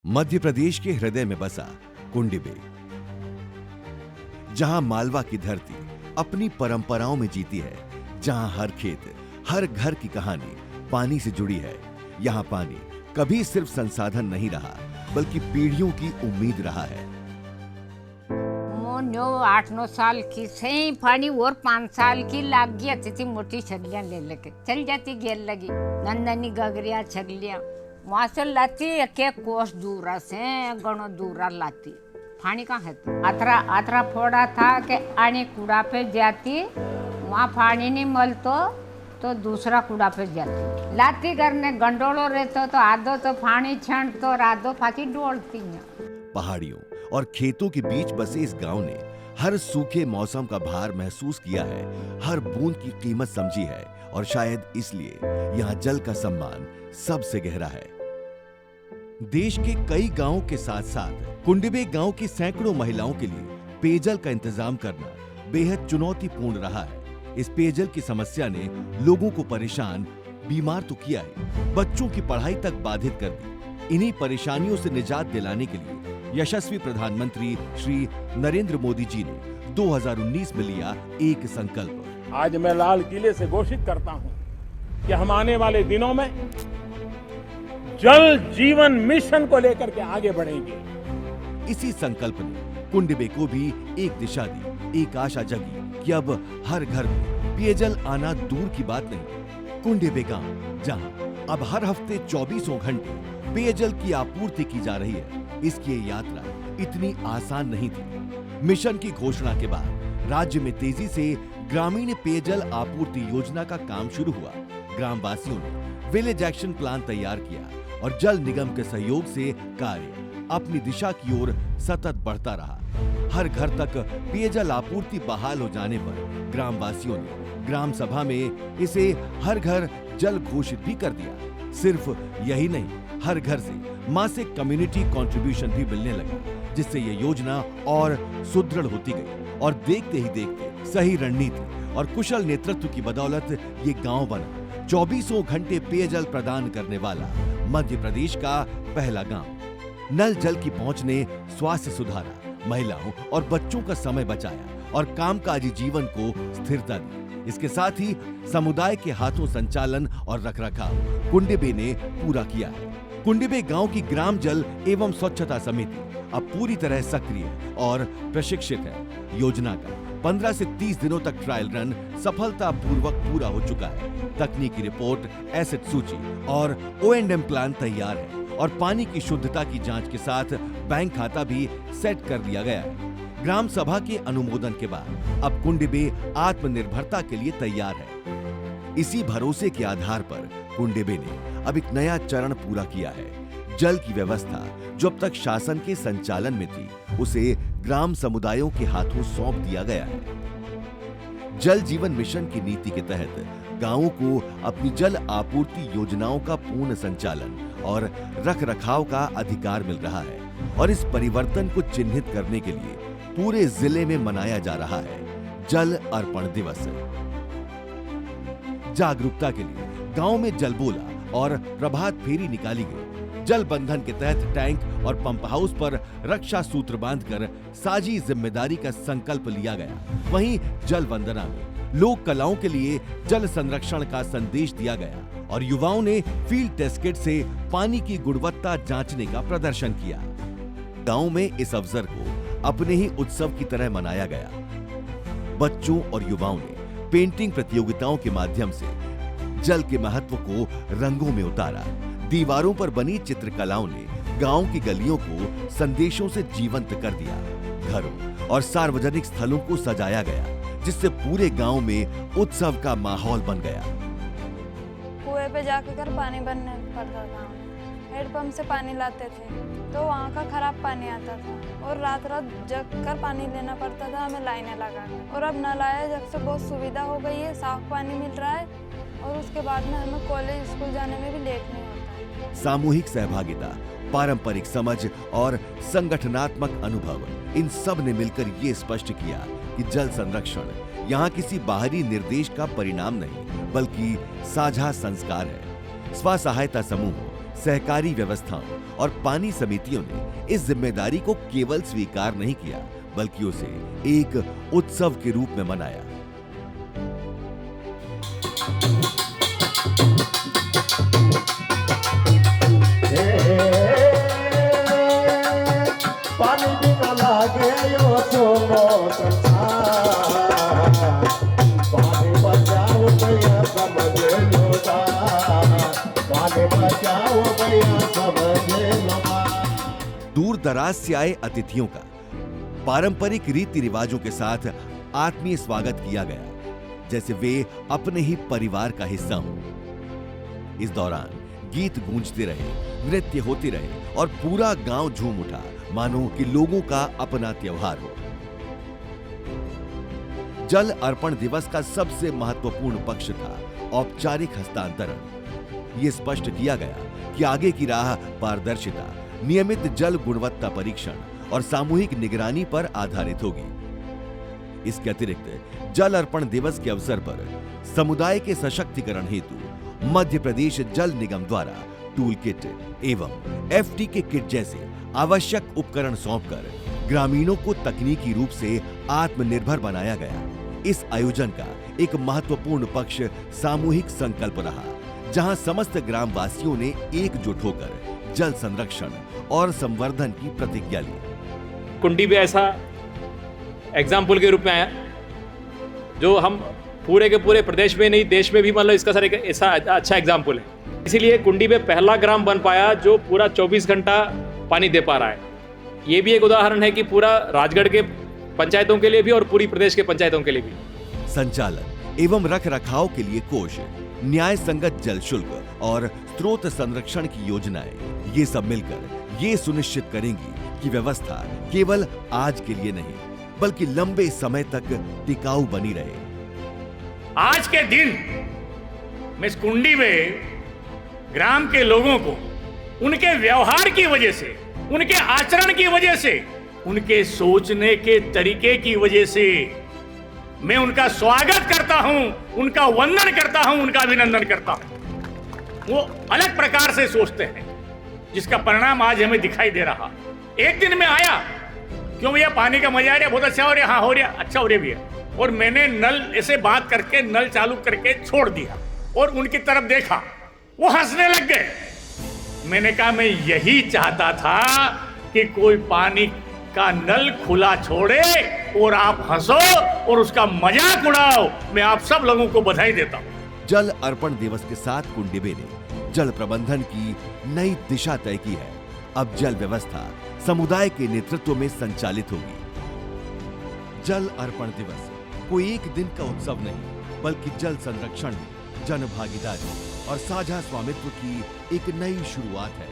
मध्य प्रदेश के हृदय में बसा कुंडिबे, जहां मालवा की धरती अपनी परंपराओं में जीती है, जहां हर खेत, हर घर की कहानी पानी से जुड़ी है। यहां पानी कभी सिर्फ संसाधन नहीं रहा, बल्कि पीढ़ियों की उम्मीद रहा है। 8-9 साल की से पानी और 5 साल की लाग गई थी मोटी छगलियां ले लेके चल जाती गेल लगी नंदनी गगरिया छगलियां वहां से लाती एक कोस दूरा से गणो दूरा लाती पानी कहाँ है तो आतरा फोड़ा था कि आने कूड़ा पे जाती वहाँ पानी नहीं मलतो तो दूसरा कूड़ा पे जाती लाती करने गंडोलो रहते तो आधो तो पानी छंड तो आधो फाची डोलती। पहाड़ियों और खेतों के बीच बसे इस गांव ने हर सूखे मौसम का भार महसूस किया है, हर बूंद की कीमत समझी है और शायद इसलिए यहाँ जल का सम्मान सबसे गहरा है। देश के कई गांवों के साथ साथ कुंडिबे गांव की सैकड़ों महिलाओं के लिए पेयजल का इंतजाम करना बेहद चुनौतीपूर्ण रहा है। इस पेयजल की समस्या ने लोगों को परेशान, बीमार तो किया है, बच्चों की पढ़ाई तक बाधित कर दी। इन्हीं परेशानियों से निजात दिलाने के लिए यशस्वी प्रधानमंत्री श्री नरेंद्र मोदी जी ने 2019 में लिया एक संकल्प। आज मैं लाल किले से घोषित करता हूं कि हम आने वाले दिनों में जल जीवन मिशन को लेकर के आगे बढ़ेंगे। इसी संकल्प ने कुंडिबे को भी एक दिशा दी, एक आशा जगी कि अब हर घर में पेयजल आना दूर की बात नहीं। कुंडिबे गांव जहां अब हर हफ्ते 24 घंटे पेयजल की आपूर्ति की जा रही है, इसकी ये यात्रा इतनी आसान नहीं थी। मिशन की घोषणा के बाद राज्य में तेजी से ग्रामीण पेयजल आपूर्ति योजना का काम शुरू हुआ। ग्रामवासियों ने विलेज एक्शन प्लान तैयार किया और जल निगम के सहयोग से कार्य अपनी दिशा की ओर सतत बढ़ता रहा। हर घर तक पेयजल आपूर्ति बहाल हो जाने पर ग्रामवासियों ने ग्राम सभा में इसे हर घर जल घोषित भी कर दिया। सिर्फ यही नहीं, हर घर से मासिक कम्युनिटी कंट्रीब्यूशन भी मिलने लगा, जिससे ये योजना और सुदृढ़ होती गई। और देखते ही देखते सही रणनीति और कुशल नेतृत्व की बदौलत ये गांव बना 24 घंटे पेयजल प्रदान करने वाला मध्य प्रदेश का पहला गांव। नल जल की पहुंच ने स्वास्थ्य सुधारा, महिलाओं और बच्चों का समय बचाया और कामकाजी जीवन को स्थिरता दी। इसके साथ ही समुदाय के हाथों संचालन और रखरखाव कुंडिबे ने पूरा किया है। कुंडिबे गांव की ग्राम जल एवं स्वच्छता समिति अब पूरी तरह सक्रिय और प्रशिक्षित है। योजना का 15 से 30 दिनों तक ट्रायल रन सफलतापूर्वक पूरा हो चुका है। तकनीकी रिपोर्ट, एसेट सूची और O&M प्लान तैयार है और पानी की शुद्धता की जांच के साथ बैंक खाता भी सेट कर दिया गया है। ग्राम सभा के अनुमोदन के बाद अब कुंडिबे आत्मनिर्भरता के लिए तैयार है। इसी भरोसे के आधार पर कुंडिबे ने अब एक नया चरण पूरा किया है। जल की व्यवस्था जो अब तक शासन के संचालन में थी, उसे ग्राम समुदायों के हाथों सौंप दिया गया है। जल जीवन मिशन की नीति के तहत गांवों को अपनी जल आपूर्ति योजनाओं का पूर्ण संचालन और रखरखाव का अधिकार मिल रहा है और इस परिवर्तन को चिन्हित करने के लिए पूरे जिले में मनाया जा रहा है जल अर्पण दिवस। जागरूकता के लिए गांव में जल बोला और प्रभात फेरी निकाली गई। जल बंधन के तहत टैंक और पंप हाउस पर रक्षा सूत्र बांधकर साझी जिम्मेदारी का संकल्प लिया गया। वहीं जल वंदना में लोक कलाओं के लिए जल संरक्षण का संदेश दिया गया और युवाओं ने फील्ड टेस्ट किट से पानी की गुणवत्ता जांचने का प्रदर्शन किया। गांव में इस अवसर को अपने ही उत्सव की तरह मनाया गया। बच्चों और युवाओं ने पेंटिंग प्रतियोगिताओं के माध्यम से जल के महत्व को रंगों में उतारा। दीवारों पर बनी चित्रकलाओं ने गांव की गलियों को संदेशों से जीवंत कर दिया। घरों और सार्वजनिक स्थलों को सजाया गया, जिससे पूरे गांव में उत्सव का माहौल बन गया। कुएं पे जाकर पानी भरने पड़ता था। हैंडपंप से पानी लाते थे तो वहाँ का खराब पानी आता था और रात रात जग कर पानी लेना पड़ता था हमें लाइनें लगा कर। और अब नल आया जब से बहुत सुविधा हो गई है, साफ पानी मिल रहा है और उसके बाद में हमें कॉलेज स्कूल जाने में भी लेट नहीं होता। सामूहिक सहभागिता, पारंपरिक समझ और संगठनात्मक अनुभव, इन सब ने मिलकर ये स्पष्ट किया कि जल संरक्षण यहाँ किसी बाहरी निर्देश का परिणाम नहीं, बल्कि साझा संस्कार है। स्व सहायता समूह, सहकारी व्यवस्थाओं और पानी समितियों ने इस जिम्मेदारी को केवल स्वीकार नहीं किया, बल्कि उसे एक उत्सव के रूप में मनाया। पानी बिना लागे यो सोनो संसार, पानी बचाओ भैया समझे लो बात, पानी बचाओ भैया समझे लो बात। दूर दराज से आए अतिथियों का पारंपरिक रीति रिवाजों के साथ आत्मीय स्वागत किया गया, जैसे वे अपने ही परिवार का हिस्सा हों। इस दौरान गीत गूंजते रहे, नृत्य होते रहे और पूरा गांव झूम उठा, मानो कि लोगों का अपना त्योहार हो। जल अर्पण दिवस का सबसे महत्वपूर्ण पक्ष था औपचारिक हस्तांतरण। यह स्पष्ट किया गया कि आगे की राह पारदर्शिता, नियमित जल गुणवत्ता परीक्षण और सामूहिक निगरानी पर आधारित होगी। इसके अतिरिक्त जल अर्पण दिवस के अवसर पर समुदाय के सशक्तिकरण हेतु मध्य प्रदेश जल निगम द्वारा टूल किट एवं एफटीके किट जैसे आवश्यक उपकरण सौंपकर ग्रामीणों को तकनीकी रूप से आत्मनिर्भर बनाया गया। इस आयोजन का एक महत्वपूर्ण पक्ष सामूहिक संकल्प रहा, जहां समस्त ग्रामवासियों ने एकजुट होकर जल संरक्षण और संवर्धन की प्रतिज्ञा ली। कुंडी भी ऐसा एग्जाम्पल के रूप में आया जो हम पूरे के पूरे प्रदेश में नहीं, देश में भी मतलब इसका सर एक ऐसा अच्छा एग्जाम्पल है। इसीलिए कुंडी में पहला ग्राम बन पाया जो पूरा 24 घंटा पानी दे पा रहा है। ये भी एक उदाहरण है कि पूरा राजगढ़ के पंचायतों के लिए भी और पूरी प्रदेश के पंचायतों के लिए भी। संचालन एवं रख रखाव के लिए कोष, न्याय संगत जल शुल्क और स्रोत संरक्षण की योजनाएं, ये सब मिलकर ये सुनिश्चित करेंगी कि व्यवस्था केवल आज के लिए नहीं, बल्कि लंबे समय तक टिकाऊ बनी रहे। आज के दिन मैं इस कुंडी में ग्राम के लोगों को उनके व्यवहार की वजह से, उनके आचरण की वजह से, उनके सोचने के तरीके की वजह से मैं उनका स्वागत करता हूं, उनका वंदन करता हूं, उनका अभिनंदन करता हूं। वो अलग प्रकार से सोचते हैं, जिसका परिणाम आज हमें दिखाई दे रहा। एक दिन में आया, क्यों भैया पानी का मजा आ रहा, बहुत अच्छा हो रहा, हाँ हो रहा, अच्छा हो रहा भैया, और मैंने नल ऐसे बात करके नल चालू करके छोड़ दिया और उनकी तरफ देखा, वो हंसने लग गए। मैंने कहा मैं यही चाहता था कि कोई पानी का नल खुला छोड़े और आप हंसो और उसका मजाक उड़ाओ। मैं आप सब लोगों को बधाई देता हूं। जल अर्पण दिवस के साथ कुंडिबे ने जल प्रबंधन की नई दिशा तय की है। अब जल व्यवस्था समुदाय के नेतृत्व में संचालित होगी। जल अर्पण दिवस कोई एक दिन का उत्सव नहीं, बल्कि जल संरक्षण में जन भागीदारी और साझा स्वामित्व की एक नई शुरुआत है।